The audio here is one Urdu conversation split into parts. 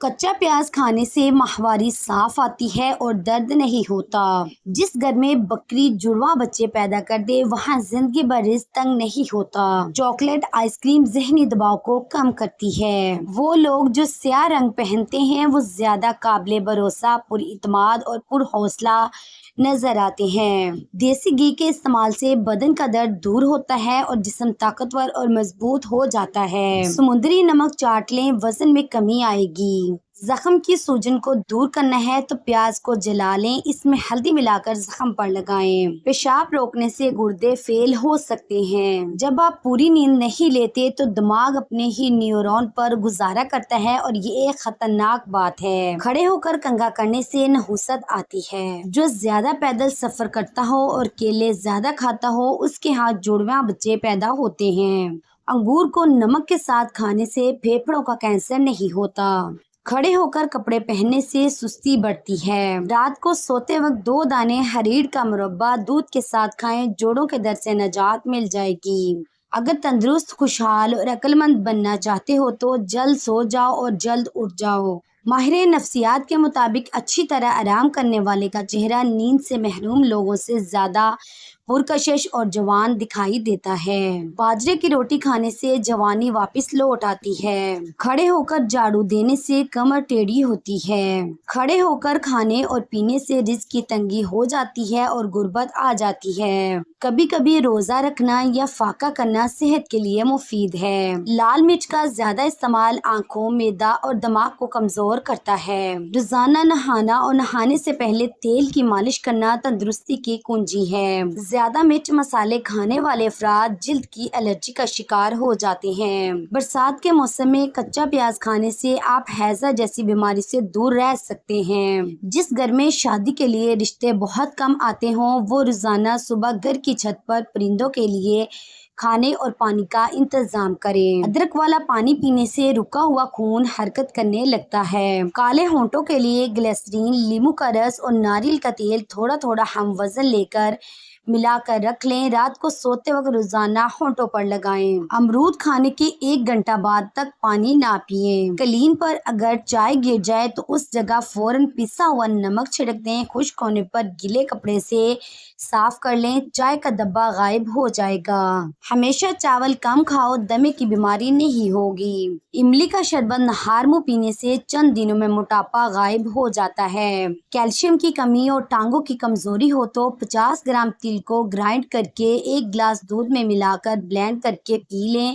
کچا پیاز کھانے سے ماہواری صاف آتی ہے اور درد نہیں ہوتا۔ جس گھر میں بکری جڑواں بچے پیدا کر دے وہاں زندگی بھر رزق تنگ نہیں ہوتا۔ چاکلیٹ آئس کریم ذہنی دباؤ کو کم کرتی ہے۔ وہ لوگ جو سیاہ رنگ پہنتے ہیں وہ زیادہ قابل بھروسہ، پر اعتماد اور پر حوصلہ نظر آتے ہیں۔ دیسی گھی کے استعمال سے بدن کا درد دور ہوتا ہے اور جسم طاقتور اور مضبوط ہو جاتا ہے۔ سمندری نمک چاٹ لیں، وزن میں کمی آئے گی۔ زخم کی سوجن کو دور کرنا ہے تو پیاز کو جلا لیں، اس میں ہلدی ملا کر زخم پر لگائیں۔ پیشاب روکنے سے گردے فیل ہو سکتے ہیں۔ جب آپ پوری نیند نہیں لیتے تو دماغ اپنے ہی نیورون پر گزارا کرتا ہے اور یہ ایک خطرناک بات ہے۔ کھڑے ہو کر کنگھا کرنے سے نحوست آتی ہے۔ جو زیادہ پیدل سفر کرتا ہو اور کیلے زیادہ کھاتا ہو اس کے ہاں جڑواں بچے پیدا ہوتے ہیں۔ انگور کو نمک کے ساتھ کھانے سے پھیپھڑوں کا کینسر نہیں ہوتا۔ کھڑے ہو کر کپڑے پہننے سے سستی بڑھتی ہے۔ رات کو سوتے وقت 2 دانے ہریڑ کا مربع دودھ کے ساتھ کھائیں، جوڑوں کے درد سے نجات مل جائے گی۔ اگر تندرست، خوشحال اور عقل مند بننا چاہتے ہو تو جلد سو جاؤ اور جلد اٹھ جاؤ۔ ماہر نفسیات کے مطابق اچھی طرح آرام کرنے والے کا چہرہ نیند سے محروم لوگوں سے زیادہ پرکشش اور جوان دکھائی دیتا ہے۔ باجرے کی روٹی کھانے سے جوانی واپس لوٹ آتی ہے۔ کھڑے ہو کر جھاڑو دینے سے کمر ٹیڑھی ہوتی ہے۔ کھڑے ہو کر کھانے اور پینے سے رزق کی تنگی ہو جاتی ہے اور غربت آ جاتی ہے۔ کبھی کبھی روزہ رکھنا یا فاقہ کرنا صحت کے لیے مفید ہے۔ لال مرچ کا زیادہ استعمال آنکھوں، معدہ اور دماغ کو کمزور کرتا ہے۔ روزانہ نہانا اور نہانے سے پہلے تیل کی مالش کرنا تندرستی کی کنجی ہے۔ زیادہ مرچ مسالے کھانے والے افراد جلد کی الرجی کا شکار ہو جاتے ہیں۔ برسات کے موسم میں کچا پیاز کھانے سے آپ ہیضہ جیسی بیماری سے دور رہ سکتے ہیں۔ جس گھر میں شادی کے لیے رشتے بہت کم آتے ہوں وہ روزانہ صبح گھر کی چھت پر پرندوں کے لیے کھانے اور پانی کا انتظام کریں۔ ادرک والا پانی پینے سے رکا ہوا خون حرکت کرنے لگتا ہے۔ کالے ہونٹوں کے لیے گلیسرین، لیموں کا رس اور ناریل کا تیل تھوڑا تھوڑا ہم وزن لے کر ملا کر رکھ لیں۔ رات کو سوتے وقت روزانہ ہونٹوں پر لگائیں۔ امرود کھانے کے 1 گھنٹہ بعد تک پانی نہ پئیں۔ قلین پر اگر چائے گر جائے تو اس جگہ فوراً پسا ہوا نمک چھڑک دیں۔ خشک ہونے پر گیلے کپڑے سے صاف کر لیں، چائے کا دھبا غائب ہو جائے گا۔ ہمیشہ چاول کم کھاؤ، دمے کی بیماری نہیں ہوگی۔ املی کا شربت نہار منہ پینے سے چند دنوں میں موٹاپا غائب ہو جاتا ہے۔ کیلشیم کی کمی اور ٹانگوں کی کمزوری ہو تو 50 گرام تل کو گرائنڈ کر کے 1 گلاس دودھ میں ملا کر بلینڈ کر کے پی لیں۔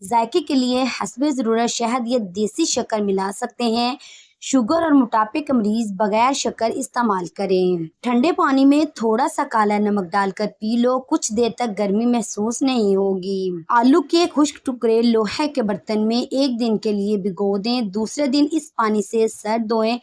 ذائقے کے لیے حسب ضرورت شہد یا دیسی شکر ملا سکتے ہیں۔ شوگر اور موٹاپے کے مریض بغیر شکر استعمال کریں۔ ٹھنڈے پانی میں تھوڑا سا کالا نمک ڈال کر پی لو، کچھ دیر تک گرمی محسوس نہیں ہوگی۔ آلو کے خشک ٹکڑے لوہے کے برتن میں 1 دن کے لیے بھگو دیں، دوسرے دن اس پانی سے سر دھوئیں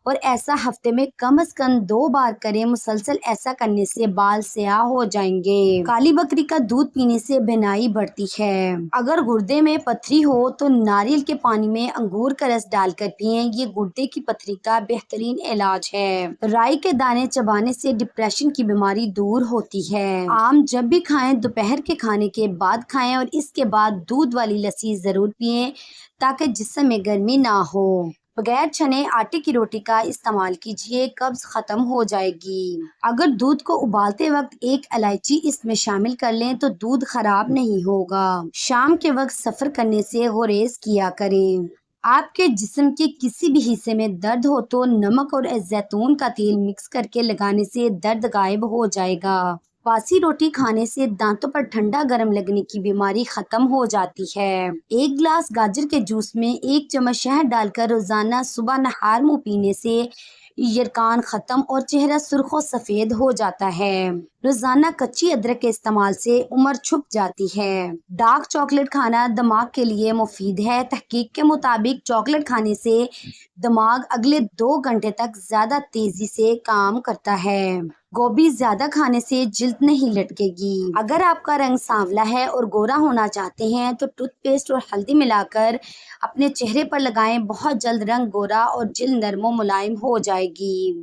اور ایسا ہفتے میں کم از کم 2 بار کریں۔ مسلسل ایسا کرنے سے بال سیاہ ہو جائیں گے۔ کالی بکری کا دودھ پینے سے بینائی بڑھتی ہے۔ اگر گردے میں پتھری ہو تو ناریل کے پانی میں انگور کا رس ڈال کر پئیں، یہ گردے کی پتھری کا بہترین علاج ہے۔ رائی کے دانے چبانے سے ڈپریشن کی بیماری دور ہوتی ہے۔ آم جب بھی کھائیں دوپہر کے کھانے کے بعد کھائیں اور اس کے بعد دودھ والی لسی ضرور پئیں تاکہ جسم میں گرمی نہ ہو۔ بغیر چھنے آٹے کی روٹی کا استعمال کیجیے، قبض ختم ہو جائے گی۔ اگر دودھ کو ابالتے وقت 1 الائچی اس میں شامل کر لیں تو دودھ خراب نہیں ہوگا۔ شام کے وقت سفر کرنے سے گریز کیا کریں۔ آپ کے جسم کے کسی بھی حصے میں درد ہو تو نمک اور زیتون کا تیل مکس کر کے لگانے سے درد غائب ہو جائے گا۔ باسی روٹی کھانے سے دانتوں پر ٹھنڈا گرم لگنے کی بیماری ختم ہو جاتی ہے۔ 1 گلاس گاجر کے جوس میں 1 چمچ شہد ڈال کر روزانہ صبح نہار منہ پینے سے یرقان ختم اور چہرہ سرخ و سفید ہو جاتا ہے۔ روزانہ کچی ادرک کے استعمال سے عمر چھپ جاتی ہے۔ ڈارک چاکلیٹ کھانا دماغ کے لیے مفید ہے۔ تحقیق کے مطابق چاکلیٹ کھانے سے دماغ اگلے 2 گھنٹے تک زیادہ تیزی سے کام کرتا ہے۔ گوبھی زیادہ کھانے سے جلد نہیں لٹکے گی۔ اگر آپ کا رنگ سانولا ہے اور گورا ہونا چاہتے ہیں تو ٹوتھ پیسٹ اور ہلدی ملا کر اپنے چہرے پر لگائیں، بہت جلد رنگ گورا اور جلد نرم و ملائم ہو جائے گی۔